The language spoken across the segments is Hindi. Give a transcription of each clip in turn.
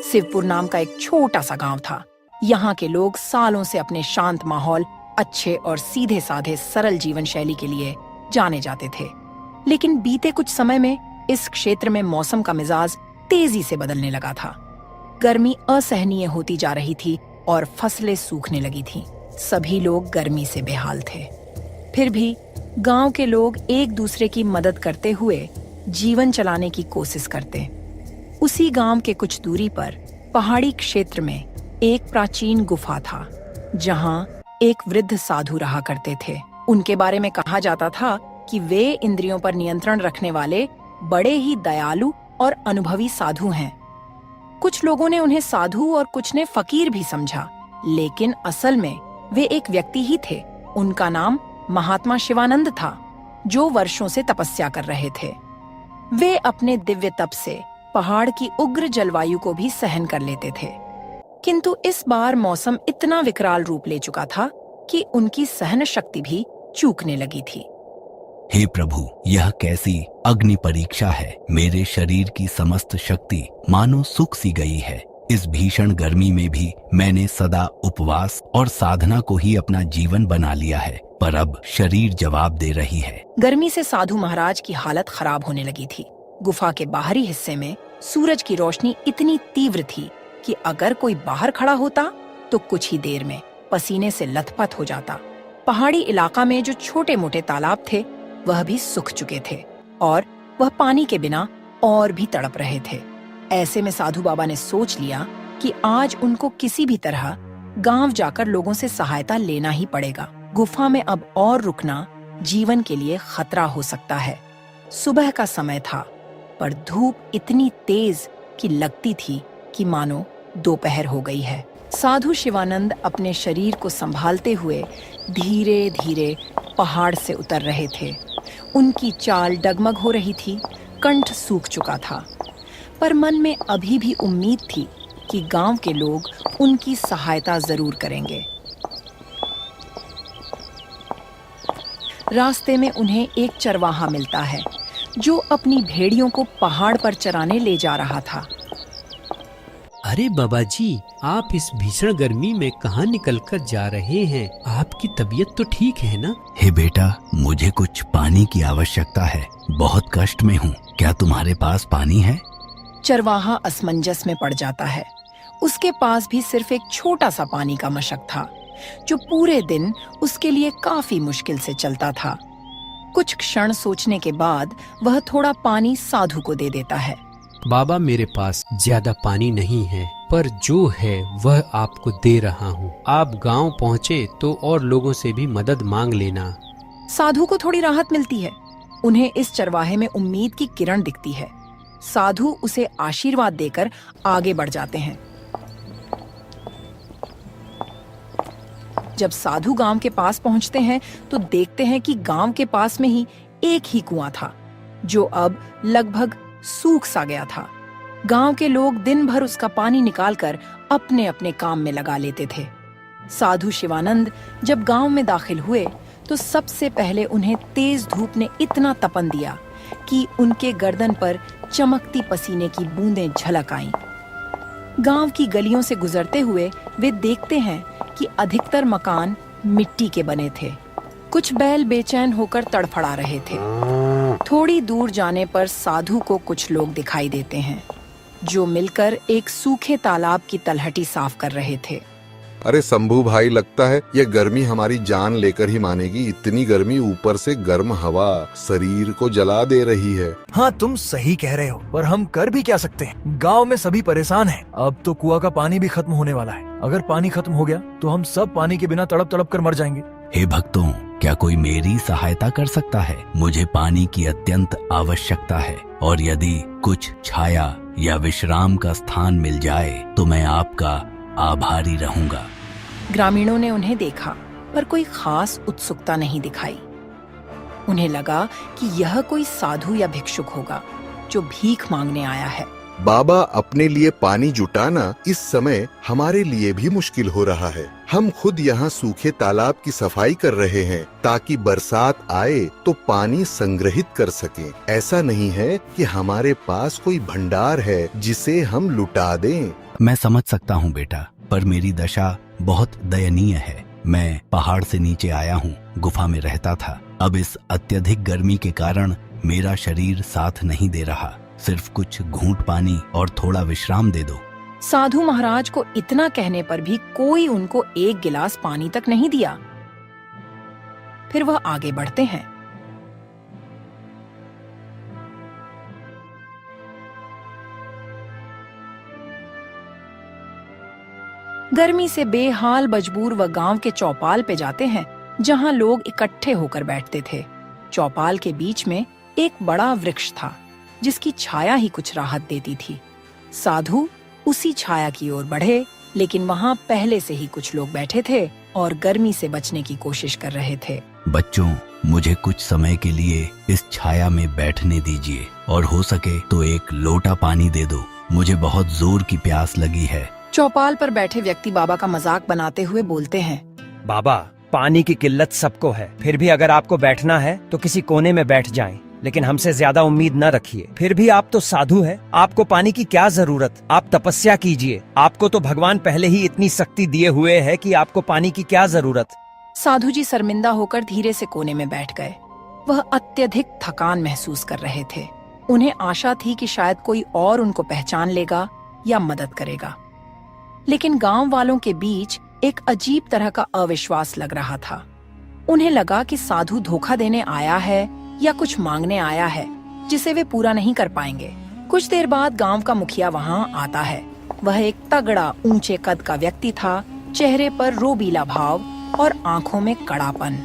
शिवपुर नाम का एक छोटा सा गांव था। यहाँ के लोग सालों से अपने शांत माहौल, अच्छे और सीधे साधे सरल जीवन शैली के लिए जाने जाते थे। लेकिन बीते कुछ समय में इस क्षेत्र में मौसम का मिजाज तेजी से बदलने लगा था। गर्मी असहनीय होती जा रही थी और फसलें सूखने लगी थीं। सभी लोग गर्मी से बेहाल थे। फिर भी गांव के लोग एक दूसरे की मदद करते हुए जीवन चलाने की कोशिश करते। उसी गांव के कुछ दूरी पर पहाड़ी क्षेत्र में एक प्राचीन गुफा था, जहां एक वृद्ध साधु रहा करते थे। उनके बारे में कहा जाता था कि वे इंद्रियों पर नियंत्रण रखने वाले बड़े ही दयालु और अनुभवी साधु हैं। कुछ लोगों ने उन्हें साधु और कुछ ने फकीर भी समझा, लेकिन असल में वे एक व्यक्ति ही थे। उनका नाम महात्मा शिवानंद था, जो वर्षों से तपस्या कर रहे थे। वे अपने दिव्य तप से पहाड़ की उग्र जलवायु को भी सहन कर लेते थे, किंतु इस बार मौसम इतना विकराल रूप ले चुका था कि उनकी सहन शक्ति भी चूकने लगी थी। हे प्रभु, यह कैसी अग्नि परीक्षा है। मेरे शरीर की समस्त शक्ति मानो सूख सी गई है। इस भीषण गर्मी में भी मैंने सदा उपवास और साधना को ही अपना जीवन बना लिया है, पर अब शरीर जवाब दे रही है। गर्मी से साधु महाराज की हालत खराब होने लगी थी। गुफा के बाहरी हिस्से में सूरज की रोशनी इतनी तीव्र थी कि अगर कोई बाहर खड़ा होता तो कुछ ही देर में पसीने से लथपथ हो जाता। पहाड़ी इलाका में जो छोटे मोटे तालाब थे वह भी सूख चुके थे और वह पानी के बिना और भी तड़प रहे थे। ऐसे में साधु बाबा ने सोच लिया कि आज उनको किसी भी तरह गांव जाकर लोगों से सहायता लेना ही पड़ेगा। गुफा में अब और रुकना जीवन के लिए खतरा हो सकता है। सुबह का समय था, पर धूप इतनी तेज कि लगती थी कि मानो दोपहर हो गई है। साधु शिवानंद अपने शरीर को संभालते हुए धीरे धीरे पहाड़ से उतर रहे थे। उनकी चाल डगमग हो रही थी, कंठ सूख चुका था, पर मन में अभी भी उम्मीद थी कि गांव के लोग उनकी सहायता जरूर करेंगे। रास्ते में उन्हें एक चरवाहा मिलता है, जो अपनी भेड़ियों को पहाड़ पर चराने ले जा रहा था। अरे बाबा जी, आप इस भीषण गर्मी में कहाँ निकलकर जा रहे हैं? आपकी तबीयत तो ठीक है ना? हे बेटा, मुझे कुछ पानी की आवश्यकता है। बहुत कष्ट में हूँ। क्या तुम्हारे पास पानी है? चरवाहा असमंजस में पड़ जाता है। उसके पास भी सिर्फ एक छोटा सा पानी का मशक था, जो पूरे दिन उसके लिए काफी मुश्किल से चलता था। कुछ क्षण सोचने के बाद वह थोड़ा पानी साधु को दे देता है। बाबा, मेरे पास ज्यादा पानी नहीं है, पर जो है वह आपको दे रहा हूँ। आप गांव पहुँचे तो और लोगों से भी मदद मांग लेना। साधु को थोड़ी राहत मिलती है। उन्हें इस चरवाहे में उम्मीद की किरण दिखती है। साधु उसे आशीर्वाद देकर आगे बढ़ जाते हैं। जब साधु गांव के पास पहुंचते हैं तो देखते हैं कि गांव के पास में ही एक ही कुआं था, जो अब लगभग सूख सा गया था। गांव के लोग दिन भर उसका पानी निकालकर अपने अपने काम में लगा लेते थे। साधु शिवानंद जब गांव में दाखिल हुए तो सबसे पहले उन्हें तेज धूप ने इतना तपन दिया कि उनके गर्दन पर चमकती पसीने की बूंदें झलक आईं। गांव की गलियों से गुजरते हुए वे देखते हैं कि अधिकतर मकान मिट्टी के बने थे। कुछ बैल बेचैन होकर तड़फड़ा रहे थे। थोड़ी दूर जाने पर साधु को कुछ लोग दिखाई देते हैं, जो मिलकर एक सूखे तालाब की तलहटी साफ कर रहे थे। अरे शंभू भाई, लगता है ये गर्मी हमारी जान लेकर ही मानेगी। इतनी गर्मी, ऊपर से गर्म हवा शरीर को जला दे रही है। हाँ, तुम सही कह रहे हो, पर हम कर भी क्या सकते हैं? गांव में सभी परेशान हैं। अब तो कुआं का पानी भी खत्म होने वाला है। अगर पानी खत्म हो गया तो हम सब पानी के बिना तड़प तड़प कर मर जाएंगे। हे भक्तों, क्या कोई मेरी सहायता कर सकता है? मुझे पानी की अत्यंत आवश्यकता है, और यदि कुछ छाया या विश्राम का स्थान मिल जाए तो मैं आपका आभारी रहूंगा। ग्रामीणों ने उन्हें देखा, पर कोई खास उत्सुकता नहीं दिखाई। उन्हें लगा कि यह कोई साधु या भिक्षुक होगा जो भीख मांगने आया है। बाबा अपने लिए पानी जुटाना इस समय हमारे लिए भी मुश्किल हो रहा है। हम खुद यहाँ सूखे तालाब की सफाई कर रहे हैं ताकि बरसात आए तो पानी संग्रहित कर सकें। ऐसा नहीं है कि हमारे पास कोई भंडार है जिसे हम लुटा दें। मैं समझ सकता हूँ बेटा, पर मेरी दशा बहुत दयनीय है। मैं पहाड़ से नीचे आया हूँ, गुफा में रहता था। अब इस अत्यधिक गर्मी के कारण मेरा शरीर साथ नहीं दे रहा। सिर्फ कुछ घूंट पानी और थोड़ा विश्राम दे दो। साधु महाराज को इतना कहने पर भी कोई उनको एक गिलास पानी तक नहीं दिया। फिर वह आगे बढ़ते हैं। गर्मी से बेहाल मजबूर वह गांव के चौपाल पे जाते हैं, जहां लोग इकट्ठे होकर बैठते थे। चौपाल के बीच में एक बड़ा वृक्ष था, जिसकी छाया ही कुछ राहत देती थी। साधु उसी छाया की ओर बढ़े, लेकिन वहां पहले से ही कुछ लोग बैठे थे और गर्मी से बचने की कोशिश कर रहे थे। बच्चों, मुझे कुछ समय के लिए इस छाया में बैठने दीजिए और हो सके तो एक लोटा पानी दे दो। मुझे बहुत जोर की प्यास लगी है। चौपाल पर बैठे व्यक्ति बाबा का मजाक बनाते हुए बोलते हैं, बाबा, पानी की किल्लत सबको है, फिर भी अगर आपको बैठना है तो किसी कोने में बैठ जाएं, लेकिन हमसे ज्यादा उम्मीद न रखिए। फिर भी आप तो साधु हैं, आपको पानी की क्या जरूरत? आप तपस्या कीजिए। आपको तो भगवान पहले ही इतनी शक्ति दिए हुए है कि आपको पानी की क्या जरूरत? साधु जी शर्मिंदा होकर धीरे से कोने में बैठ गए। वह अत्यधिक थकान महसूस कर रहे थे। उन्हें आशा थी कि शायद कोई और उनको पहचान लेगा या मदद करेगा, लेकिन गांव वालों के बीच एक अजीब तरह का अविश्वास लग रहा था। उन्हें लगा कि साधु धोखा देने आया है या कुछ मांगने आया है जिसे वे पूरा नहीं कर पाएंगे। कुछ देर बाद गांव का मुखिया वहां आता है। वह एक तगड़ा ऊंचे कद का व्यक्ति था, चेहरे पर रोबीला भाव और आंखों में कड़ापन।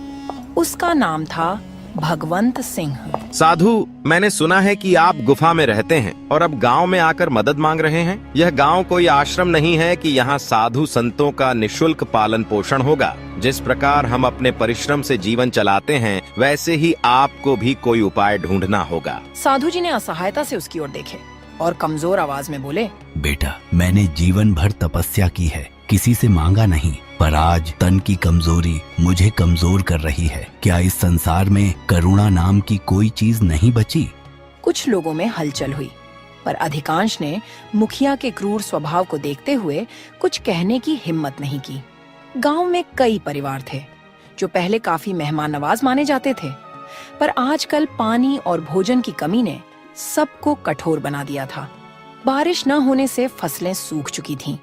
उसका नाम था भगवंत सिंह। साधु, मैंने सुना है कि आप गुफा में रहते हैं और अब गांव में आकर मदद मांग रहे हैं। यह गांव कोई आश्रम नहीं है कि यहाँ साधु संतों का निशुल्क पालन पोषण होगा। जिस प्रकार हम अपने परिश्रम से जीवन चलाते हैं, वैसे ही आपको भी कोई उपाय ढूंढना होगा। साधु जी ने असहायता से उसकी ओर देखे और कमजोर आवाज में बोले, बेटा, मैंने जीवन भर तपस्या की है, किसी से मांगा नहीं, पर आज तन की कमजोरी मुझे कमजोर कर रही है। क्या इस संसार में करुणा नाम की कोई चीज नहीं बची? कुछ लोगों में हलचल हुई, पर अधिकांश ने मुखिया के क्रूर स्वभाव को देखते हुए कुछ कहने की हिम्मत नहीं की। गांव में कई परिवार थे जो पहले काफी मेहमान नवाज माने जाते थे, पर आजकल पानी और भोजन की कमी ने सबको कठोर बना दिया था। बारिश न होने से फसलें सूख चुकी थीं,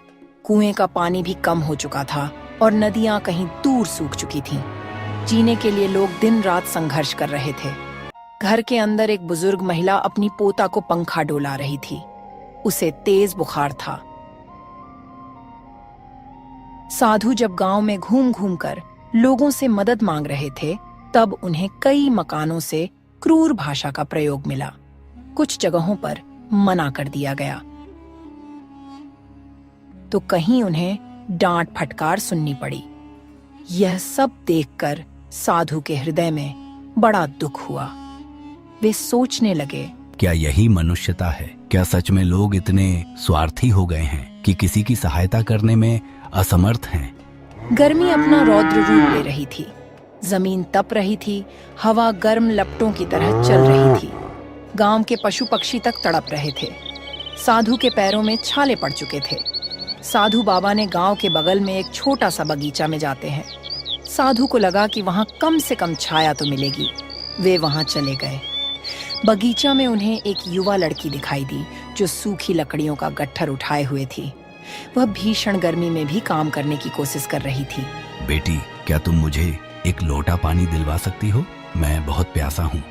कुएं का पानी भी कम हो चुका था और नदियां कहीं दूर सूख चुकी थीं। जीने के लिए लोग दिन रात संघर्ष कर रहे थे। घर के अंदर एक बुजुर्ग महिला अपनी पोता को पंखा डोला रही थी। उसे तेज बुखार था। साधु जब गांव में घूम घूम कर लोगों से मदद मांग रहे थे, तब उन्हें कई मकानों से क्रूर भाषा का प्रयोग मिला। कुछ जगहों पर मना कर दिया गया, तो कहीं उन्हें डांट फटकार सुननी पड़ी। यह सब देखकर साधु के हृदय में बड़ा दुख हुआ। वे सोचने लगे, क्या यही मनुष्यता है? क्या सच में लोग इतने स्वार्थी हो गए हैं कि किसी की सहायता करने में असमर्थ हैं? गर्मी अपना रौद्र रूप ले रही थी। जमीन तप रही थी, हवा गर्म लपटों की तरह चल रही थी। गांव के पशु पक्षी तक तड़प रहे थे। साधु के पैरों में छाले पड़ चुके थे। साधु बाबा ने गांव के बगल में एक छोटा सा बगीचा में जाते हैं। साधु को लगा कि वहां कम से कम छाया तो मिलेगी। वे वहां चले गए। बगीचा में उन्हें एक युवा लड़की दिखाई दी जो सूखी लकड़ियों का गट्ठर उठाए हुए थी। वह भीषण गर्मी में भी काम करने की कोशिश कर रही थी। बेटी, क्या तुम मुझे एक लोटा पानी दिलवा सकती हो? मैं बहुत प्यासा हूँ।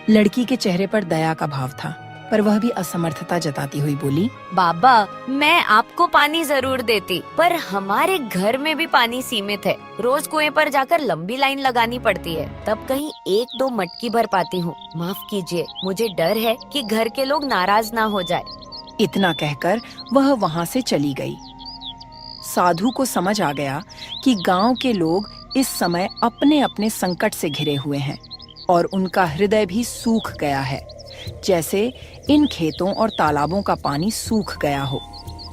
लड़की के चेहरे पर दया का भाव था, पर वह भी असमर्थता जताती हुई बोली, बाबा, मैं आपको पानी जरूर देती, पर हमारे घर में भी पानी सीमित है। रोज कुएं पर जाकर लंबी लाइन लगानी पड़ती है, तब कहीं 1-2 मटकी भर पाती हूँ। माफ कीजिए, मुझे डर है कि घर के लोग नाराज ना हो जाए। इतना कहकर वह वहां से चली गई। साधु को समझ आ गया कि गांव के लोग इस समय अपने अपने संकट से घिरे हुए हैं और उनका हृदय भी सूख गया है। जैसे इन खेतों और तालाबों का पानी सूख गया हो।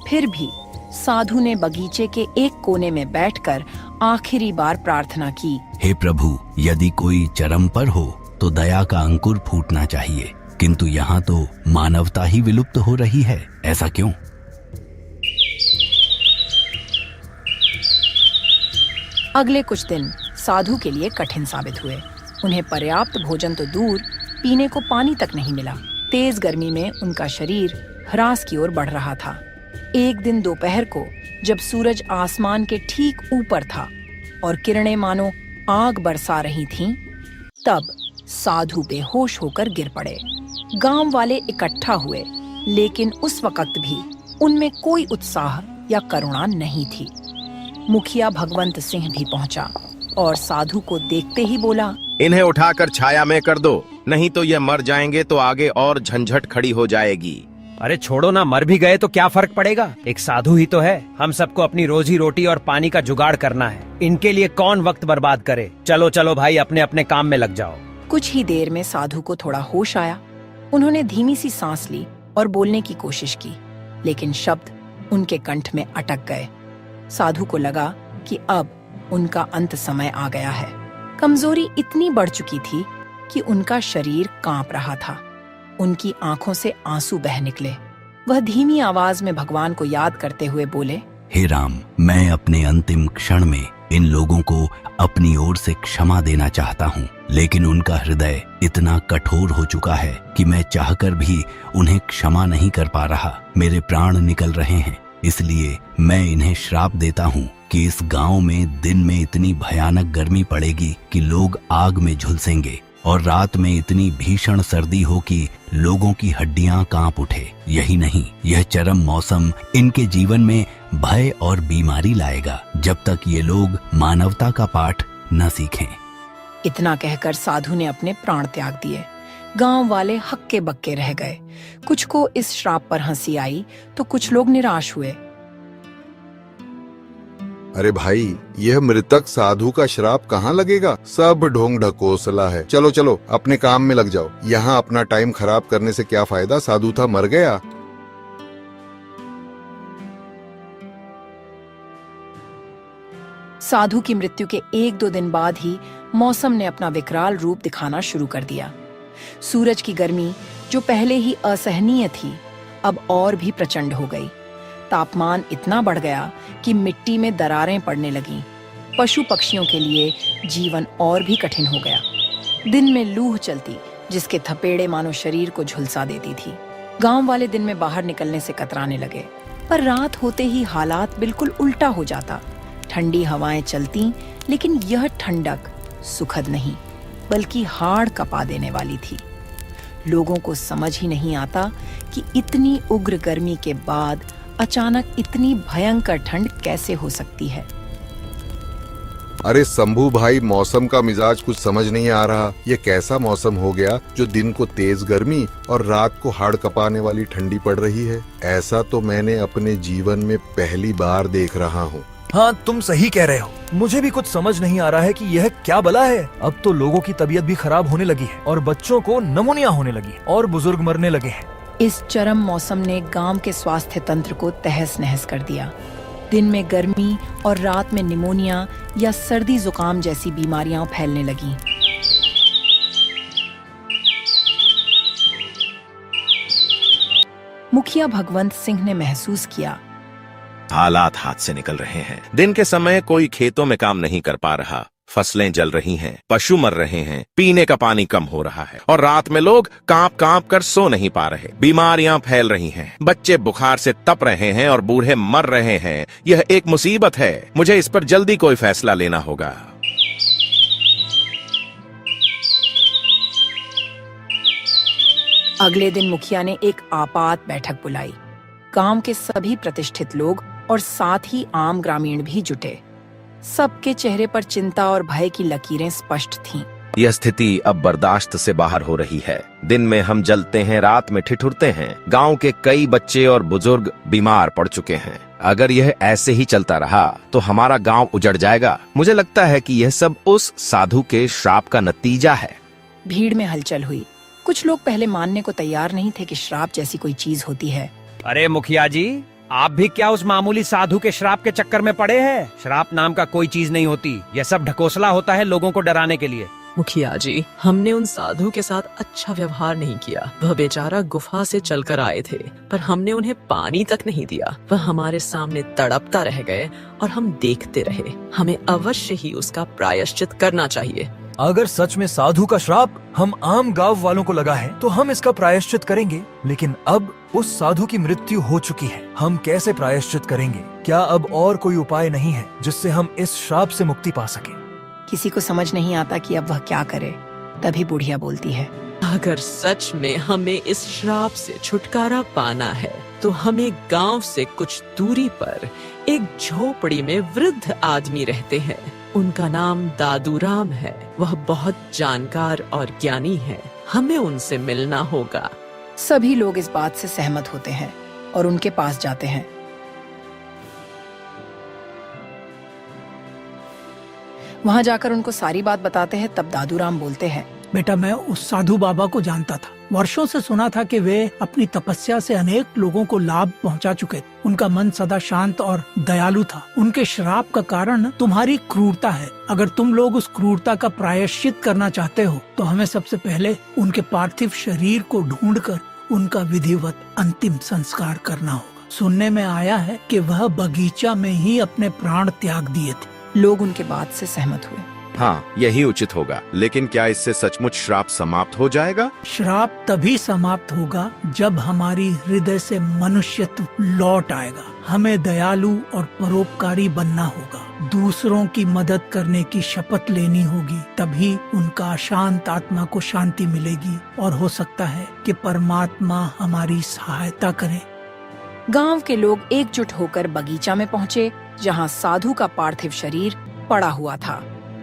फिर भी साधु ने बगीचे के एक कोने में बैठकर आखिरी बार प्रार्थना की, हे प्रभु, यदि कोई चरम पर हो तो दया का अंकुर फूटना चाहिए, किंतु यहाँ तो मानवता ही विलुप्त हो रही है, ऐसा क्यों? अगले कुछ दिन साधु के लिए कठिन साबित हुए। उन्हें पर्याप्त भोजन तो दूर, पीने को पानी तक नहीं मिला। तेज गर्मी में उनका शरीर ह्रास की ओर बढ़ रहा था। एक दिन दोपहर को जब सूरज आसमान के ठीक ऊपर था और किरणें मानो आग बरसा रही थीं, तब साधु बेहोश होकर गिर पड़े। गांव वाले इकट्ठा हुए, लेकिन उस वक्त भी उनमें कोई उत्साह या करुणा नहीं थी। मुखिया भगवंत सिंह भी पहुंचा और साधु को देखते ही बोला, इन्हें उठाकर छाया में कर दो, नहीं तो ये मर जाएंगे तो आगे और झंझट खड़ी हो जाएगी। अरे छोड़ो ना, मर भी गए तो क्या फर्क पड़ेगा, एक साधु ही तो है। हम सबको अपनी रोजी रोटी और पानी का जुगाड़ करना है, इनके लिए कौन वक्त बर्बाद करे। चलो चलो भाई, अपने अपने काम में लग जाओ। कुछ ही देर में साधु को थोड़ा होश आया। उन्होंने धीमी सी सांस ली और बोलने की कोशिश की, लेकिन शब्द उनके कंठ में अटक गए। साधु को लगा कि अब उनका अंत समय आ गया है। कमजोरी इतनी बढ़ चुकी थी कि उनका शरीर कांप रहा था। उनकी आंखों से आंसू बह निकले। वह धीमी आवाज में भगवान को याद करते हुए बोले, हे राम, मैं अपने अंतिम क्षण में इन लोगों को अपनी ओर से क्षमा देना चाहता हूँ, लेकिन उनका हृदय इतना कठोर हो चुका है कि मैं चाहकर भी उन्हें क्षमा नहीं कर पा रहा। मेरे प्राण निकल रहे हैं, इसलिए मैं इन्हें श्राप देता हूँ कि इस गांव में दिन में इतनी भयानक गर्मी पड़ेगी कि लोग आग में झुलसेंगे और रात में इतनी भीषण सर्दी हो कि लोगों की हड्डियां कांप उठे। यही नहीं, यह चरम मौसम इनके जीवन में भय और बीमारी लाएगा जब तक ये लोग मानवता का पाठ न सीखें। इतना कहकर साधु ने अपने प्राण त्याग दिए। गांव वाले हक्के बक्के रह गए। कुछ को इस श्राप पर हंसी आई तो कुछ लोग निराश हुए। अरे भाई, यह मृतक साधु का श्राप कहाँ लगेगा? सब ढोंग ढकोसला है। चलो चलो, अपने काम में लग जाओ। यहाँ अपना टाइम खराब करने से क्या फायदा? साधु था, मर गया। साधु की मृत्यु के 1-2 दिन बाद ही मौसम ने अपना विकराल रूप दिखाना शुरू कर दिया। सूरज की गर्मी, जो पहले ही असहनीय थी, अब और भी प्रचंड हो गई। तापमान इतना बढ़ गया कि मिट्टी में दरारें पड़ने लगीं। पशु पक्षियों के लिए जीवन और भी कठिन हो गया। दिन में लूह चलती, जिसके थपेड़े मानो शरीर को झुलसा देती थी। गांव वाले दिन में बाहर निकलने से कतराने लगे, पर रात होते ही हालात बिल्कुल उल्टा हो जाता। ठंडी हवाएं चलती, लेकिन यह ठंडक सुखद नहीं, बल्कि हाड़ कपा देने वाली थी। लोगों को समझ ही नहीं आता कि इतनी उग्र गर्मी के बाद अचानक इतनी भयंकर ठंड कैसे हो सकती है। अरे शंभू भाई, मौसम का मिजाज कुछ समझ नहीं आ रहा। ये कैसा मौसम हो गया जो दिन को तेज गर्मी और रात को हाड़ कपाने वाली ठंडी पड़ रही है? ऐसा तो मैंने अपने जीवन में पहली बार देख रहा हूँ। हाँ, तुम सही कह रहे हो। मुझे भी कुछ समझ नहीं आ रहा है कि यह क्या बला है। अब तो लोगों की तबीयत भी खराब होने लगी है और बच्चों को निमोनिया होने लगी और बुजुर्ग मरने लगे हैं। इस चरम मौसम ने गांव के स्वास्थ्य तंत्र को तहस नहस कर दिया। दिन में गर्मी और रात में निमोनिया या सर्दी जुकाम जैसी बीमारियां फैलने लगीं। मुखिया भगवंत सिंह ने महसूस किया, हालात हाथ से निकल रहे हैं। दिन के समय कोई खेतों में काम नहीं कर पा रहा, फसलें जल रही हैं, पशु मर रहे हैं, पीने का पानी कम हो रहा है और रात में लोग कांप कांप कर सो नहीं पा रहे। बीमारियां फैल रही हैं, बच्चे बुखार से तप रहे हैं और बूढ़े मर रहे हैं। यह एक मुसीबत है। मुझे इस पर जल्दी कोई फैसला लेना होगा। अगले दिन मुखिया ने एक आपात बैठक बुलाई। गांव के सभी प्रतिष्ठित लोग और साथ ही आम ग्रामीण भी जुटे। सबके चेहरे पर चिंता और भय की लकीरें स्पष्ट थीं। यह स्थिति अब बर्दाश्त से बाहर हो रही है। दिन में हम जलते हैं, रात में ठिठुरते हैं। गांव के कई बच्चे और बुजुर्ग बीमार पड़ चुके हैं। अगर यह ऐसे ही चलता रहा तो हमारा गांव उजड़ जाएगा। मुझे लगता है कि यह सब उस साधु के श्राप का नतीजा है। भीड़ में हलचल हुई। कुछ लोग पहले मानने को तैयार नहीं थे कि श्राप जैसी कोई चीज होती है। अरे मुखिया जी, आप भी क्या उस मामूली साधु के श्राप के चक्कर में पड़े हैं? श्राप नाम का कोई चीज नहीं होती, यह सब ढकोसला होता है लोगों को डराने के लिए। मुखिया जी, हमने उन साधु के साथ अच्छा व्यवहार नहीं किया। वह बेचारा गुफा से चलकर आए थे, पर हमने उन्हें पानी तक नहीं दिया। वह हमारे सामने तड़पता रह गए और हम देखते रहे। हमें अवश्य ही उसका प्रायश्चित करना चाहिए। अगर सच में साधु का श्राप हम आम गांव वालों को लगा है तो हम इसका प्रायश्चित करेंगे, लेकिन अब उस साधु की मृत्यु हो चुकी है। हम कैसे प्रायश्चित करेंगे? क्या अब और कोई उपाय नहीं है जिससे हम इस श्राप से मुक्ति पा सके? किसी को समझ नहीं आता कि अब वह क्या करे। तभी बुढ़िया बोलती है, अगर सच में हमें इस श्राप से छुटकारा पाना है तो हमें गांव से कुछ दूरी पर एक झोपड़ी में वृद्ध आदमी रहते हैं। उनका नाम दादूराम है। वह बहुत जानकार और ज्ञानी है। हमें उनसे मिलना होगा। सभी लोग इस बात से सहमत होते हैं और उनके पास जाते हैं। वहां जाकर उनको सारी बात बताते हैं। तब दादूराम बोलते हैं, बेटा, मैं उस साधु बाबा को जानता था। वर्षों से सुना था कि वे अपनी तपस्या से अनेक लोगों को लाभ पहुंचा चुके थे। उनका मन सदा शांत और दयालु था। उनके श्राप का कारण तुम्हारी क्रूरता है। अगर तुम लोग उस क्रूरता का प्रायश्चित करना चाहते हो तो हमें सबसे पहले उनके पार्थिव शरीर को ढूंढकर उनका विधिवत अंतिम संस्कार करना होगा। सुनने में आया है कि वह बगीचा में ही अपने प्राण त्याग दिए थे। लोग उनके बात से सहमत हुए। हाँ, यही उचित होगा। लेकिन क्या इससे सचमुच श्राप समाप्त हो जाएगा? श्राप तभी समाप्त होगा जब हमारी हृदय से मनुष्यत्व लौट आएगा। हमें दयालु और परोपकारी बनना होगा। दूसरों की मदद करने की शपथ लेनी होगी। तभी उनका अशांत आत्मा को शांति मिलेगी और हो सकता है कि परमात्मा हमारी सहायता करे। गांव के लोग एकजुट होकर बगीचा में पहुंचे, जहां साधु का पार्थिव शरीर पड़ा हुआ था।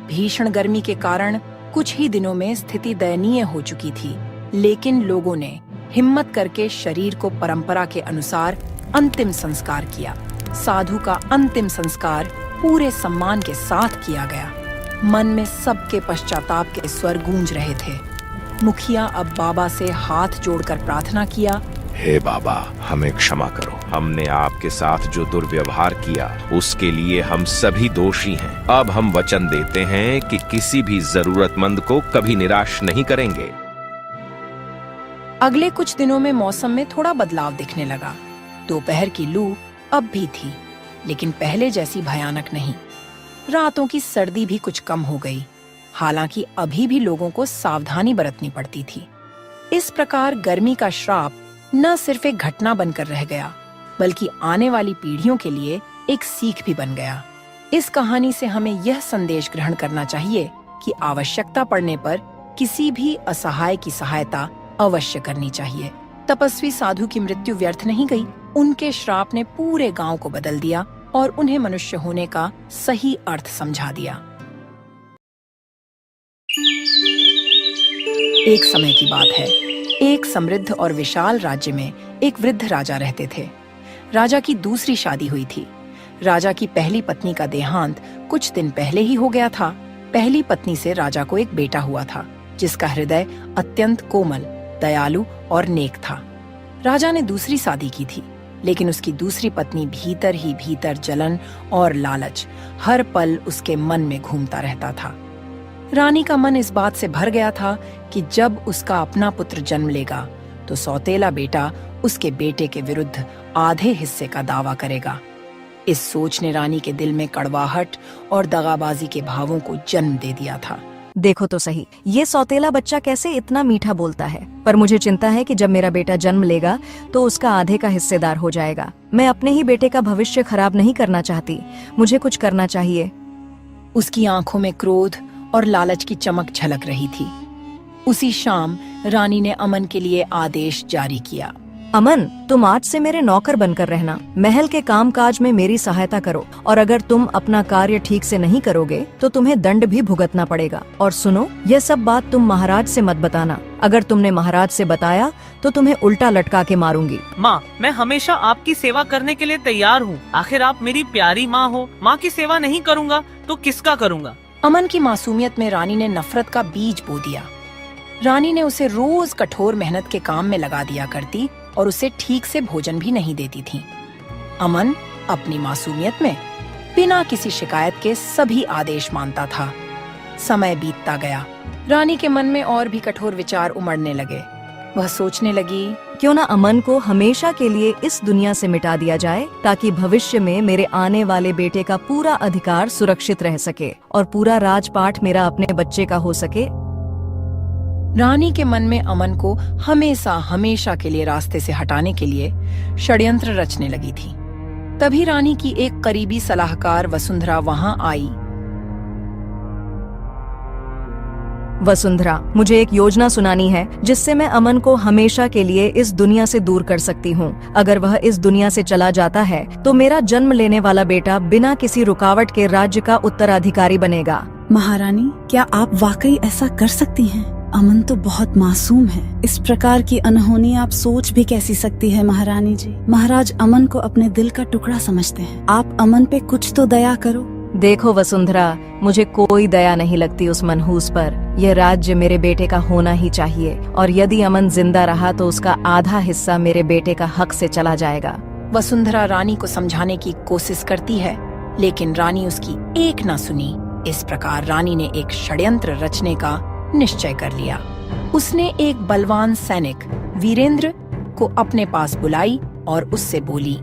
भीषण गर्मी के कारण कुछ ही दिनों में स्थिति दयनीय हो चुकी थी, लेकिन लोगों ने हिम्मत करके शरीर को परंपरा के अनुसार अंतिम संस्कार किया। साधु का अंतिम संस्कार पूरे सम्मान के साथ किया गया। मन में सबके पश्चाताप के स्वर गूंज रहे थे। मुखिया अब बाबा से हाथ जोड़कर प्रार्थना किया, हे बाबा, हमें क्षमा करो। हमने आपके साथ जो दुर्व्यवहार किया उसके लिए हम सभी दोषी हैं। अब हम वचन देते हैं कि किसी भी जरूरतमंद को कभी निराश नहीं करेंगे। अगले कुछ दिनों में मौसम में थोड़ा बदलाव दिखने लगा। दोपहर की लू अब भी थी, लेकिन पहले जैसी भयानक नहीं। रातों की सर्दी भी कुछ कम हो गई। हालांकि अभी भी लोगों को सावधानी बरतनी पड़ती थी। इस प्रकार गर्मी का श्राप न सिर्फ एक घटना बनकर रह गया, बल्कि आने वाली पीढ़ियों के लिए एक सीख भी बन गया। इस कहानी से हमें यह संदेश ग्रहण करना चाहिए कि आवश्यकता पड़ने पर किसी भी असहाय की सहायता अवश्य करनी चाहिए। तपस्वी साधु की मृत्यु व्यर्थ नहीं गई। उनके श्राप ने पूरे गांव को बदल दिया और उन्हें मनुष्य होने का सही अर्थ समझा दिया। एक समय की बात है। एक समृद्ध और विशाल राज्य में एक वृद्ध राजा रहते थे। राजा की दूसरी शादी हुई थी। राजा की पहली पत्नी का देहांत कुछ दिन पहले ही हो गया था। पहली पत्नी से राजा को एक बेटा हुआ था, जिसका हृदय अत्यंत कोमल, दयालु और नेक था। राजा ने दूसरी शादी की थी, लेकिन उसकी दूसरी पत्नी भीतर ही भीतर जलन और लालच हर पल उसके मन में घूमता रहता था। रानी का मन इस बात से भर गया था कि जब उसका अपना पुत्र जन्म लेगा तो सौतेला बेटा उसके बेटे के विरुद्ध आधे हिस्से का दावा करेगा। इस सोच ने रानी के दिल में कड़वाहट और दगाबाजी के भावों को जन्म दे दिया था। देखो तो सही, ये सौतेला बच्चा कैसे इतना मीठा बोलता है। पर मुझे चिंता है कि जब मेरा बेटा जन्म लेगा तो उसका आधे का हिस्सेदार हो जाएगा। मैं अपने ही बेटे का भविष्य खराब नहीं करना चाहती। मुझे कुछ करना चाहिए। उसकी आंखों में क्रोध और लालच की चमक झलक रही थी। उसी शाम रानी ने अमन के लिए आदेश जारी किया। अमन, तुम आज से मेरे नौकर बनकर रहना। महल के कामकाज में मेरी सहायता करो, और अगर तुम अपना कार्य ठीक से नहीं करोगे तो तुम्हें दंड भी भुगतना पड़ेगा। और सुनो, यह सब बात तुम महाराज से मत बताना। अगर तुमने महाराज से बताया तो तुम्हें उल्टा लटका के मारूंगी। माँ, मैं हमेशा आपकी सेवा करने के लिए तैयार हूँ। आखिर आप मेरी प्यारी माँ हो। माँ की सेवा नहीं करूँगा तो किसका करूँगा? अमन की मासूमियत में रानी ने नफरत का बीज बो दिया। रानी ने उसे रोज कठोर मेहनत के काम में लगा दिया करती और उसे ठीक से भोजन भी नहीं देती थी। अमन अपनी मासूमियत में बिना किसी शिकायत के सभी आदेश मानता था। समय बीतता गया, रानी के मन में और भी कठोर विचार उमड़ने लगे। वह सोचने लगी, क्यों ना अमन को हमेशा के लिए इस दुनिया से मिटा दिया जाए, ताकि भविष्य में मेरे आने वाले बेटे का पूरा अधिकार सुरक्षित रह सके और पूरा राजपाट मेरा अपने बच्चे का हो सके। रानी के मन में अमन को हमेशा हमेशा के लिए रास्ते से हटाने के लिए षड्यंत्र रचने लगी थी। तभी रानी की एक करीबी सलाहकार वसुंधरा वहां आई। वसुंधरा, मुझे एक योजना सुनानी है जिससे मैं अमन को हमेशा के लिए इस दुनिया से दूर कर सकती हूँ। अगर वह इस दुनिया से चला जाता है तो मेरा जन्म लेने वाला बेटा बिना किसी रुकावट के राज्य का उत्तराधिकारी बनेगा। महारानी, क्या आप वाकई ऐसा कर सकती हैं? अमन तो बहुत मासूम है। इस प्रकार की अनहोनी आप सोच भी कैसी सकती है महारानी जी। महाराज अमन को अपने दिल का टुकड़ा समझते हैं। आप अमन पे कुछ तो दया करो। देखो वसुंधरा, मुझे कोई दया नहीं लगती उस मनहूस पर। यह राज्य मेरे बेटे का होना ही चाहिए और यदि अमन जिंदा रहा तो उसका आधा हिस्सा मेरे बेटे का हक से चला जाएगा। वसुंधरा रानी को समझाने की कोशिश करती है, लेकिन रानी उसकी एक न सुनी। इस प्रकार रानी ने एक षड्यंत्र रचने का निश्चय कर लिया। उसने एक बलवान सैनिक वीरेंद्र को अपने पास बुलाई और उससे बोली,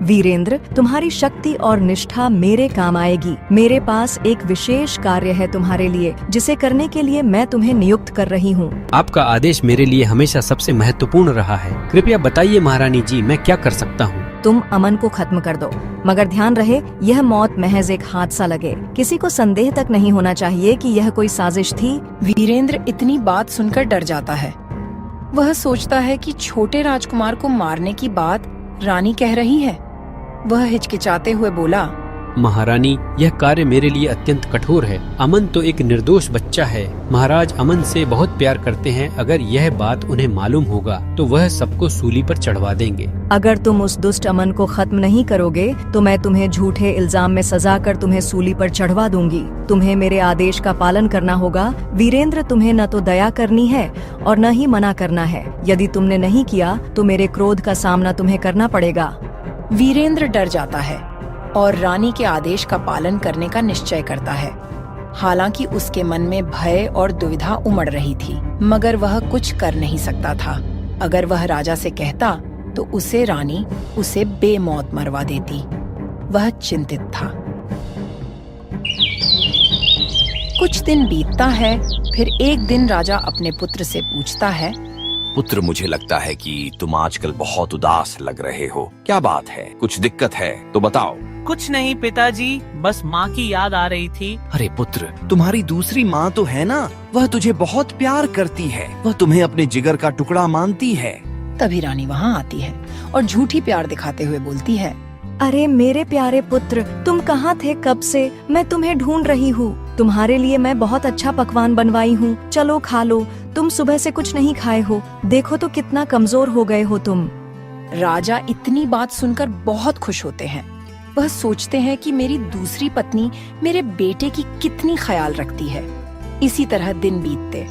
वीरेंद्र, तुम्हारी शक्ति और निष्ठा मेरे काम आएगी। मेरे पास एक विशेष कार्य है तुम्हारे लिए, जिसे करने के लिए मैं तुम्हें नियुक्त कर रही हूँ। आपका आदेश मेरे लिए हमेशा सबसे महत्वपूर्ण रहा है। कृपया बताइए महारानी जी, मैं क्या कर सकता हूँ? तुम अमन को खत्म कर दो, मगर ध्यान रहे यह मौत महज एक हादसा लगे। किसी को संदेह तक नहीं होना चाहिए कि यह कोई साजिश थी। वीरेंद्र इतनी बात सुनकर डर जाता है। वह सोचता है कि छोटे राजकुमार को मारने की बात रानी कह रही है। वह हिचकिचाते हुए बोला, महारानी, यह कार्य मेरे लिए अत्यंत कठोर है। अमन तो एक निर्दोष बच्चा है। महाराज अमन से बहुत प्यार करते हैं। अगर यह बात उन्हें मालूम होगा तो वह सबको सूली पर चढ़वा देंगे। अगर तुम उस दुष्ट अमन को खत्म नहीं करोगे तो मैं तुम्हें झूठे इल्जाम में सजा कर तुम्हें सूली पर चढ़वा दूंगी। तुम्हें मेरे आदेश का पालन करना होगा। वीरेंद्र, तुम्हें न तो दया करनी है और न ही मना करना है। यदि तुमने नहीं किया तो मेरे क्रोध का सामना तुम्हें करना पड़ेगा। वीरेंद्र डर जाता है और रानी के आदेश का पालन करने का निश्चय करता है। हालांकि उसके मन में भय और दुविधा उमड़ रही थी, मगर वह कुछ कर नहीं सकता था। अगर वह राजा से कहता तो उसे रानी उसे बेमौत मरवा देती। वह चिंतित था। कुछ दिन बीतता है। फिर एक दिन राजा अपने पुत्र से पूछता है, पुत्र, मुझे लगता है कि तुम आजकल बहुत उदास लग रहे हो। क्या बात है? कुछ दिक्कत है तो बताओ। कुछ नहीं पिताजी, बस माँ की याद आ रही थी। अरे पुत्र, तुम्हारी दूसरी माँ तो है ना, वह तुझे बहुत प्यार करती है। वह तुम्हें अपने जिगर का टुकड़ा मानती है। तभी रानी वहाँ आती है और झूठी प्यार दिखाते हुए बोलती है, अरे मेरे प्यारे पुत्र, तुम कहाँ थे कब से? मैं तुम्हें ढूंढ रही हूँ। तुम्हारे लिए मैं बहुत अच्छा पकवान बनवाई हूँ, चलो खा लो। तुम सुबह से कुछ नहीं खाए हो, देखो तो कितना कमजोर हो गए हो तुम। राजा इतनी बात सुनकर बहुत खुश होते हैं। वह सोचते हैं कि मेरी दूसरी पत्नी मेरे बेटे की कितनी ख्याल रखती है। इसी तरह दिन बीतते।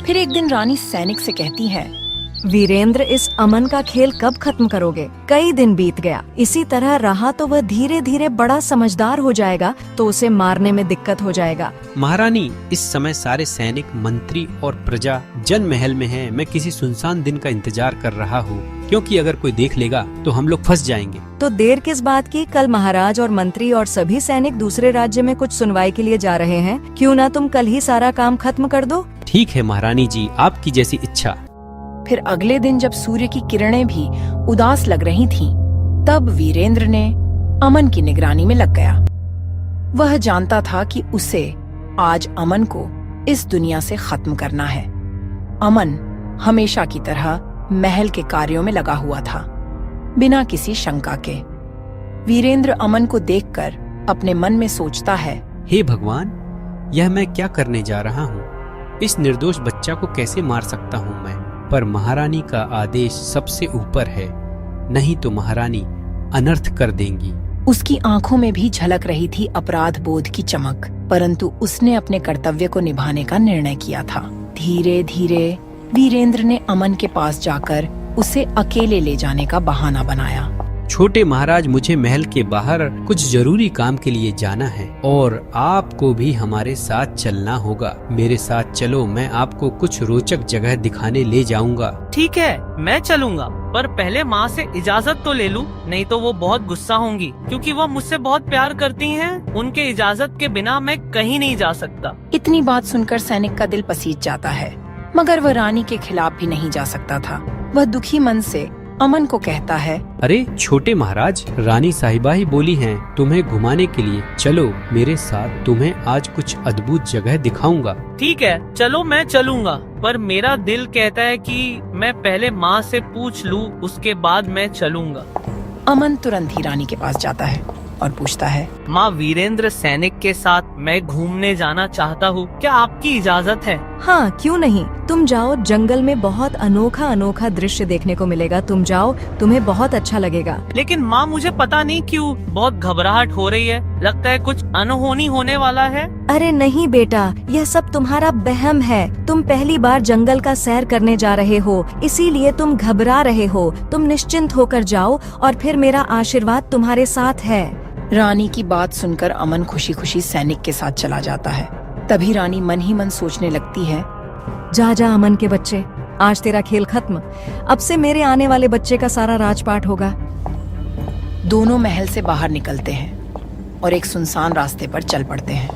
फिर एक दिन रानी सैनिक से कहती है, वीरेंद्र, इस अमन का खेल कब खत्म करोगे? कई दिन बीत गया, इसी तरह रहा तो वह धीरे धीरे बड़ा समझदार हो जाएगा तो उसे मारने में दिक्कत हो जाएगा। महारानी, इस समय सारे सैनिक, मंत्री और प्रजा जन महल में हैं। मैं किसी सुनसान दिन का इंतजार कर रहा हूँ, क्योंकि अगर कोई देख लेगा तो हम लोग फंस जाएंगे। तो देर किस बात की? कल महाराज और मंत्री और सभी सैनिक दूसरे राज्य में कुछ सुनवाई के लिए जा रहे हैं। क्यों ना तुम कल ही सारा काम खत्म कर दो? ठीक है महारानी जी, आपकी जैसी इच्छा। फिर अगले दिन जब सूर्य की किरणें भी उदास लग रही थीं, तब वीरेंद्र ने अमन की निगरानी में लग गया। वह जानता था कि उसे आज अमन को इस दुनिया से खत्म करना है। अमन हमेशा की तरह महल के कार्यों में लगा हुआ था, बिना किसी शंका के। वीरेंद्र अमन को देखकर अपने मन में सोचता है, हे भगवान, यह मैं क्या करने जा रहा हूँ? इस निर्दोष बच्चा को कैसे मार सकता हूँ मैं? पर महारानी का आदेश सबसे ऊपर है, नहीं तो महारानी अनर्थ कर देंगी। उसकी आंखों में भी झलक रही थी अपराध बोध की चमक, परंतु उसने अपने कर्तव्य को निभाने का निर्णय किया था। धीरे धीरे वीरेंद्र ने अमन के पास जाकर उसे अकेले ले जाने का बहाना बनाया। छोटे महाराज, मुझे महल के बाहर कुछ जरूरी काम के लिए जाना है और आपको भी हमारे साथ चलना होगा। मेरे साथ चलो, मैं आपको कुछ रोचक जगह दिखाने ले जाऊंगा। ठीक है, मैं चलूंगा, पर पहले माँ से इजाजत तो ले लूं, नहीं तो वो बहुत गुस्सा होंगी, क्योंकि वो मुझसे बहुत प्यार करती हैं। उनके इजाजत के बिना मैं कहीं नहीं जा सकता। इतनी बात सुनकर सैनिक का दिल पसीज जाता है, मगर वह रानी के खिलाफ भी नहीं जा सकता था। वह दुखी मन से अमन को कहता है, अरे छोटे महाराज, रानी साहिबा ही बोली हैं तुम्हें घुमाने के लिए, चलो मेरे साथ, तुम्हें आज कुछ अद्भुत जगह दिखाऊंगा। ठीक है, चलो मैं चलूंगा, पर मेरा दिल कहता है कि मैं पहले माँ से पूछ लूं, उसके बाद मैं चलूंगा। अमन तुरंत ही रानी के पास जाता है और पूछता है, माँ, वीरेंद्र सैनिक के साथ मैं घूमने जाना चाहता हूँ, क्या आपकी इजाजत है? हाँ, क्यों नहीं, तुम जाओ, जंगल में बहुत अनोखा अनोखा दृश्य देखने को मिलेगा। तुम जाओ, तुम्हें बहुत अच्छा लगेगा। लेकिन माँ, मुझे पता नहीं क्यों बहुत घबराहट हो रही है, लगता है कुछ अनहोनी होने वाला है। अरे नहीं बेटा, यह सब तुम्हारा वहम है। तुम पहली बार जंगल का सैर करने जा रहे हो, इसीलिए तुम घबरा रहे हो। तुम निश्चिंत होकर जाओ और फिर मेरा आशीर्वाद तुम्हारे साथ है। रानी की बात सुनकर अमन खुशी खुशी सैनिक के साथ चला जाता है। तभी रानी मन ही मन सोचने लगती है, जा जा अमन के बच्चे, आज तेरा खेल खत्म। अब से मेरे आने वाले बच्चे का सारा राजपाट होगा। दोनों महल से बाहर निकलते हैं और एक सुनसान रास्ते पर चल पड़ते हैं।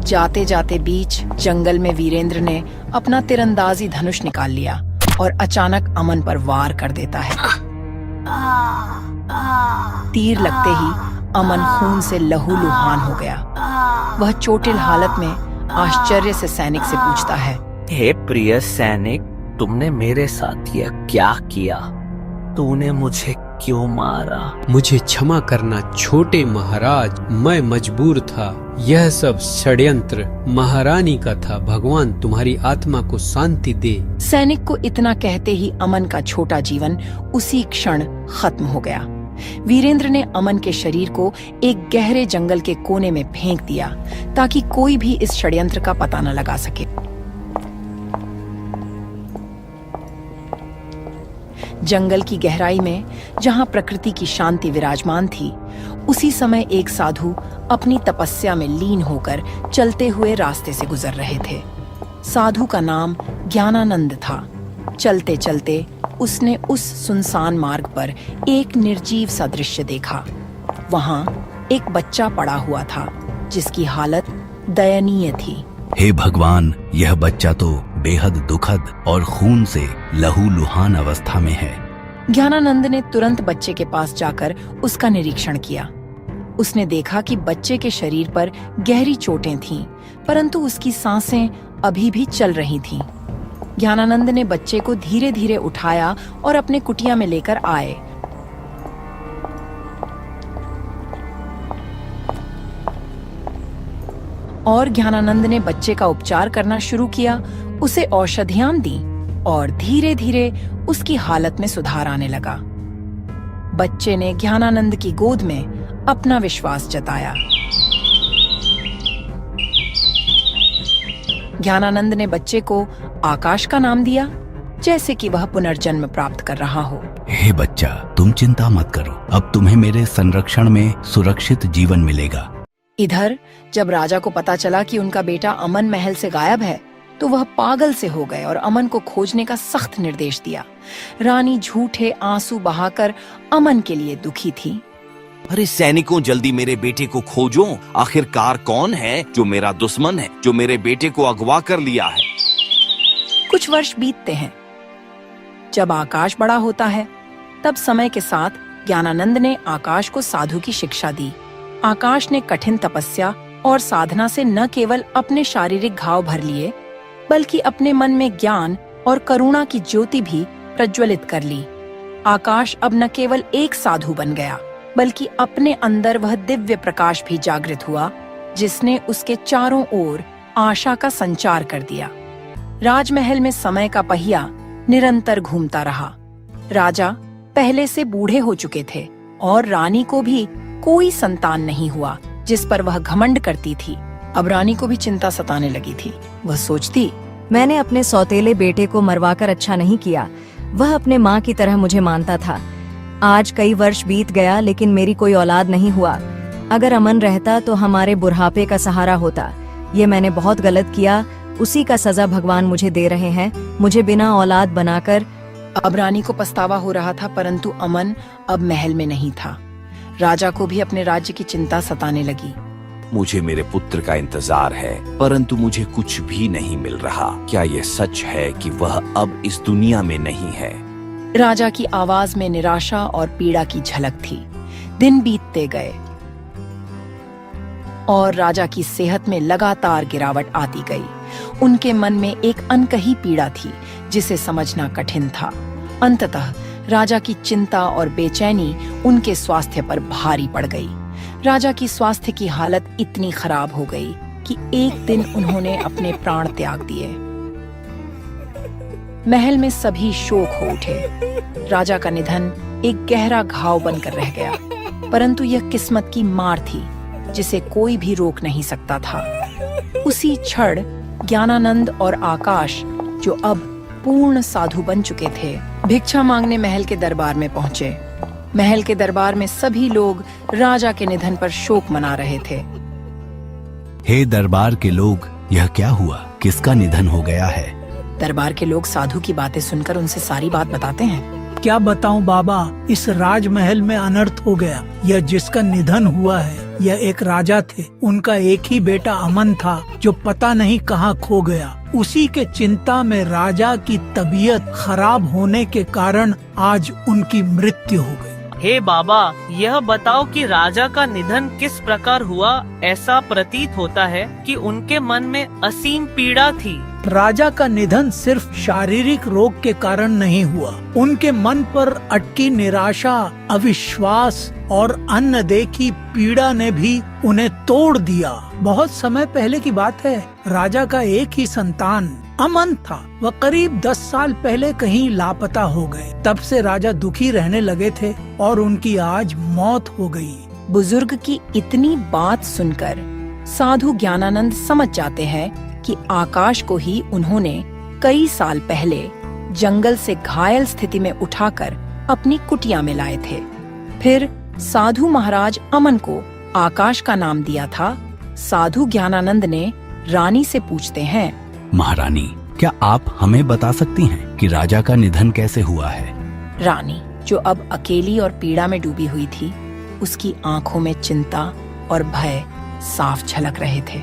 जाते जाते बीच जंगल में वीरेंद्र ने अपना तीरंदाजी धनुष निकाल लिया और अचानक अमन पर वार कर देता है। तीर लगते ही अमन खून से लहूलुहान हो गया। वह चोटिल हालत में आश्चर्य से सैनिक से पूछता है, हे प्रिय सैनिक, तुमने मेरे साथ यह क्या किया? तूने मुझे क्यों मारा? मुझे क्षमा करना छोटे महाराज, मैं मजबूर था। यह सब षड्यंत्र महारानी का था। भगवान तुम्हारी आत्मा को शांति दे। सैनिक को इतना कहते ही अमन का छोटा जीवन उसी क्षण खत्म हो गया। वीरेंद्र ने अमन के शरीर को एक गहरे जंगल के कोने में फेंक दिया ताकि कोई भी इस षड्यंत्र का पता न लगा सके। जंगल की गहराई में जहां प्रकृति की शांति विराजमान थी, उसी समय एक साधु अपनी तपस्या में लीन होकर चलते हुए रास्ते से गुजर रहे थे। साधु का नाम ज्ञानानंद था। चलते चलते उसने उस सुनसान मार्ग पर एक निर्जीव सा दृश्य देखा। वहां एक बच्चा पड़ा हुआ था जिसकी हालत दयनीय थी। हे भगवान, यह बच्चा तो बेहद दुखद और खून से लहूलुहान अवस्था में है। ज्ञानानंद ने तुरंत बच्चे के पास जाकर उसका निरीक्षण किया। उसने देखा कि बच्चे के शरीर पर गहरी चोटें थीं, परंतु उसकी सांसें अभी भी चल रही थीं। ज्ञानानंद ने बच्चे को धीरे धीरे उठाया और अपने कुटिया में लेकर आए। और ज्ञानानंद ने बच्चे का उपचार करना शुरू किया, उसे औषधियां दी और धीरे धीरे उसकी हालत में सुधार आने लगा। बच्चे ने ज्ञानानंद की गोद में अपना विश्वास जताया। ज्ञानानंद ने बच्चे को आकाश का नाम दिया, जैसे कि वह पुनर्जन्म प्राप्त कर रहा हो। हे बच्चा, तुम चिंता मत करो, अब तुम्हें मेरे संरक्षण में सुरक्षित जीवन मिलेगा। इधर जब राजा को पता चला कि उनका बेटा अमन महल से गायब है, तो वह पागल से हो गए और अमन को खोजने का सख्त निर्देश दिया। रानी झूठे आंसू बहाकर अमन के लिए दुखी थी। अरे सैनिकों, जल्दी मेरे बेटे को खोजो। आखिरकार कौन है जो मेरा दुश्मन है, जो मेरे बेटे को अगवा कर लिया है? कुछ वर्ष बीतते हैं। जब आकाश बड़ा होता है, तब समय के साथ ज्ञानानंद ने आकाश को साधु की शिक्षा दी। आकाश ने कठिन तपस्या और साधना से न केवल अपने शारीरिक घाव भर लिए, बल्कि अपने मन में ज्ञान और करुणा की ज्योति भी प्रज्वलित कर ली। आकाश अब न केवल एक साधु बन गया, बल्कि अपने अंदर वह दिव्य प्रकाश भी जागृत हुआ, जिसने उसके चारों ओर आशा का संचार कर दिया। राजमहल में समय का पहिया निरंतर घूमता रहा। राजा पहले से बूढ़े हो चुके थे और रानी को भी कोई संतान नहीं हुआ, जिस पर वह घमंड करती थी। अब रानी को भी चिंता सताने लगी थी। वह सोचती, मैंने अपने सौतेले बेटे को मरवाकर अच्छा नहीं किया। वह अपने माँ की तरह मुझे मानता था। आज कई वर्ष बीत गया लेकिन मेरी कोई औलाद नहीं हुआ। अगर अमन रहता तो हमारे बुढ़ापे का सहारा होता। ये मैंने बहुत गलत किया, उसी का सजा भगवान मुझे दे रहे हैं, मुझे बिना औलाद बनाकर। अब रानी को पछतावा हो रहा था, परंतु अमन अब महल में नहीं था। राजा को भी अपने राज्य की चिंता सताने लगी। मुझे मेरे पुत्र का इंतजार है, परंतु मुझे कुछ भी नहीं मिल रहा। क्या यह सच है कि वह अब इस दुनिया में नहीं है? राजा की आवाज में निराशा और पीड़ा की झलक थी। दिन बीतते गए और राजा की सेहत में लगातार गिरावट आती गई। उनके मन में एक अनकही पीड़ा थी जिसे समझना कठिन था। अंततः राजा की चिंता और बेचैनी उनके स्वास्थ्य पर भारी पड़ गई। राजा की स्वास्थ्य की हालत इतनी खराब हो गई कि एक दिन उन्होंने अपने प्राण त्याग दिए। महल में सभी शोक हो उठे। राजा का निधन एक गहरा घाव बनकर रह गया, परंतु यह किस्मत की मार थी जिसे कोई भी रोक नहीं सकता था। उसी क्षण ज्ञानानंद और आकाश, जो अब पूर्ण साधु बन चुके थे, भिक्षा मांगने महल के दरबार में पहुंचे। महल के दरबार में सभी लोग राजा के निधन पर शोक मना रहे थे। हे दरबार के लोग, यह क्या हुआ? किसका निधन हो गया है? दरबार के लोग साधु की बातें सुनकर उनसे सारी बात बताते हैं। क्या बताऊं बाबा, इस राजमहल में अनर्थ हो गया। यह जिसका निधन हुआ है, यह एक राजा थे। उनका एक ही बेटा अमन था जो पता नहीं कहाँ खो गया। उसी के चिंता में राजा की तबीयत खराब होने के कारण आज उनकी मृत्यु हो गई। हे बाबा, यह बताओ कि राजा का निधन किस प्रकार हुआ। ऐसा प्रतीत होता है कि उनके मन में असीम पीड़ा थी। राजा का निधन सिर्फ शारीरिक रोग के कारण नहीं हुआ। उनके मन पर अटकी निराशा, अविश्वास और अनदेखी पीड़ा ने भी उन्हें तोड़ दिया। बहुत समय पहले की बात है। राजा का एक ही संतान अमन था। वह करीब 10 साल पहले कहीं लापता हो गए। तब से राजा दुखी रहने लगे थे और उनकी आज मौत हो गई। बुजुर्ग की इतनी बात सुनकर साधु ज्ञानानंद समझ जाते हैं कि आकाश को ही उन्होंने कई साल पहले जंगल से घायल स्थिति में उठाकर अपनी कुटिया में लाए थे। फिर साधु महाराज अमन को आकाश का नाम दिया था। साधु ज्ञानानंद ने रानी से पूछते हैं, महारानी, क्या आप हमें बता सकती हैं कि राजा का निधन कैसे हुआ है? रानी, जो अब अकेली और पीड़ा में डूबी हुई थी, उसकी आंखों में चिंता और भय साफ झलक रहे थे।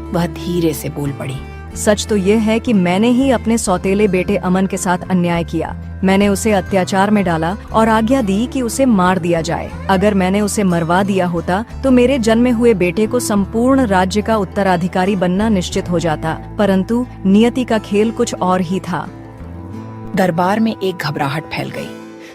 वह धीरे से बोल पड़ी, सच तो ये है कि मैंने ही अपने सौतेले बेटे अमन के साथ अन्याय किया। मैंने उसे अत्याचार में डाला और आज्ञा दी कि उसे मार दिया जाए। अगर मैंने उसे मरवा दिया होता तो मेरे जन्मे हुए बेटे को संपूर्ण राज्य का उत्तराधिकारी बनना निश्चित हो जाता, परंतु नियति का खेल कुछ और ही था। दरबार में एक घबराहट फैल गई।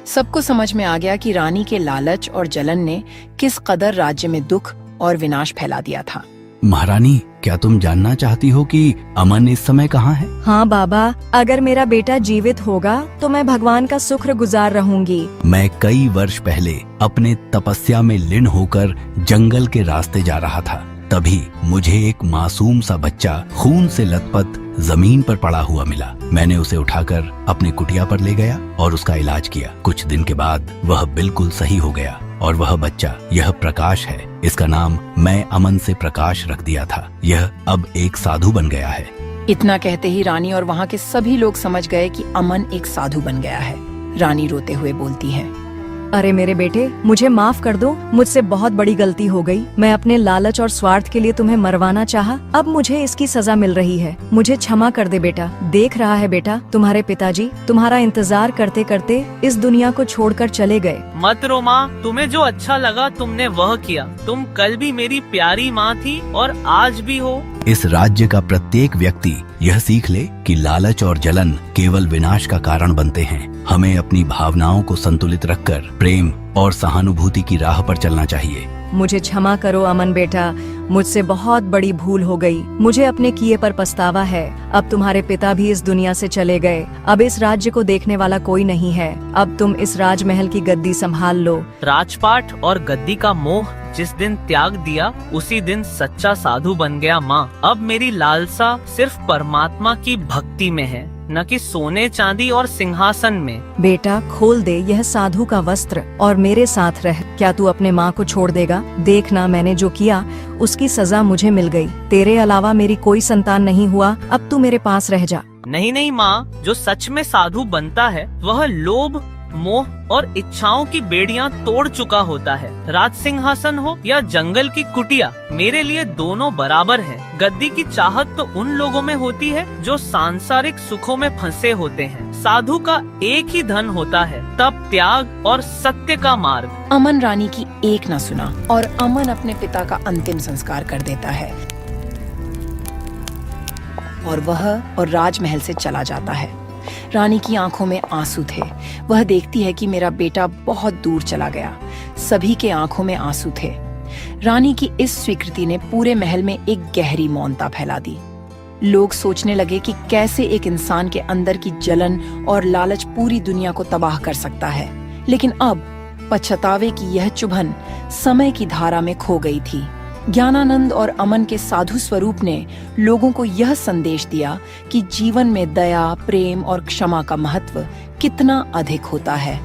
सबको समझ में आ गया कि रानी के लालच और जलन ने किस कदर राज्य में दुख और विनाश फैला दिया था। महारानी, क्या तुम जानना चाहती हो कि अमन इस समय कहाँ है? हाँ बाबा, अगर मेरा बेटा जीवित होगा तो मैं भगवान का शुक्रगुजार रहूंगी। मैं कई वर्ष पहले अपने तपस्या में लीन होकर जंगल के रास्ते जा रहा था। तभी मुझे एक मासूम सा बच्चा खून से लथपथ जमीन पर पड़ा हुआ मिला। मैंने उसे उठाकर अपने कुटिया पर ले गया और उसका इलाज किया। कुछ दिन के बाद वह बिल्कुल सही हो गया और वह बच्चा, यह प्रकाश है। इसका नाम मैं अमन से प्रकाश रख दिया था। यह अब एक साधु बन गया है। इतना कहते ही रानी और वहाँ के सभी लोग समझ गए कि अमन एक साधु बन गया है। रानी रोते हुए बोलती है, अरे मेरे बेटे, मुझे माफ कर दो। मुझसे बहुत बड़ी गलती हो गई। मैं अपने लालच और स्वार्थ के लिए तुम्हें मरवाना चाहा। अब मुझे इसकी सजा मिल रही है। मुझे क्षमा कर दे बेटा। देख रहा है बेटा, तुम्हारे पिताजी तुम्हारा इंतजार करते करते इस दुनिया को छोड़कर चले गए। मत रो माँ, तुम्हें जो अच्छा लगा तुमने वह किया। तुम कल भी मेरी प्यारी माँ थी और आज भी हो। इस राज्य का प्रत्येक व्यक्ति यह सीख ले कि लालच और जलन केवल विनाश का कारण बनते हैं। हमें अपनी भावनाओं को संतुलित रखकर प्रेम और सहानुभूति की राह पर चलना चाहिए। मुझे क्षमा करो अमन बेटा। मुझसे बहुत बड़ी भूल हो गई। मुझे अपने किए पर पछतावा है। अब तुम्हारे पिता भी इस दुनिया से चले गए। अब इस राज्य को देखने वाला कोई नहीं है। अब तुम इस राजमहल की गद्दी संभाल लो। राजपाट और गद्दी का मोह जिस दिन त्याग दिया उसी दिन सच्चा साधु बन गया माँ। अब मेरी लालसा सिर्फ परमात्मा की भक्ति में है, न कि सोने चांदी और सिंहासन में। बेटा, खोल दे यह साधु का वस्त्र और मेरे साथ रह। क्या तू अपने माँ को छोड़ देगा? देखना, मैंने जो किया उसकी सजा मुझे मिल गई। तेरे अलावा मेरी कोई संतान नहीं हुआ। अब तू मेरे पास रह जा। नहीं नहीं माँ, जो सच में साधु बनता है वह लोभ, मोह और इच्छाओं की बेड़ियां तोड़ चुका होता है। राज सिंहासन हो या जंगल की कुटिया, मेरे लिए दोनों बराबर हैं। गद्दी की चाहत तो उन लोगों में होती है जो सांसारिक सुखों में फंसे होते हैं। साधु का एक ही धन होता है, तप, त्याग और सत्य का मार्ग। अमन रानी की एक न सुना और अमन अपने पिता का अंतिम संस्कार कर देता है और वह और राजमहल से चला जाता है। रानी की आंखों में आंसू थे। वह देखती है कि मेरा बेटा बहुत दूर चला गया। सभी के आंखों में आंसू थे। रानी की इस स्वीकृति ने पूरे महल में एक गहरी मौनता फैला दी। लोग सोचने लगे कि कैसे एक इंसान के अंदर की जलन और लालच पूरी दुनिया को तबाह कर सकता है। लेकिन अब पछतावे की यह चुभन समय की धारा में खो गई थी। ज्ञानानंद और अमन के साधु स्वरूप ने लोगों को यह संदेश दिया कि जीवन में दया, प्रेम और क्षमा का महत्व कितना अधिक होता है।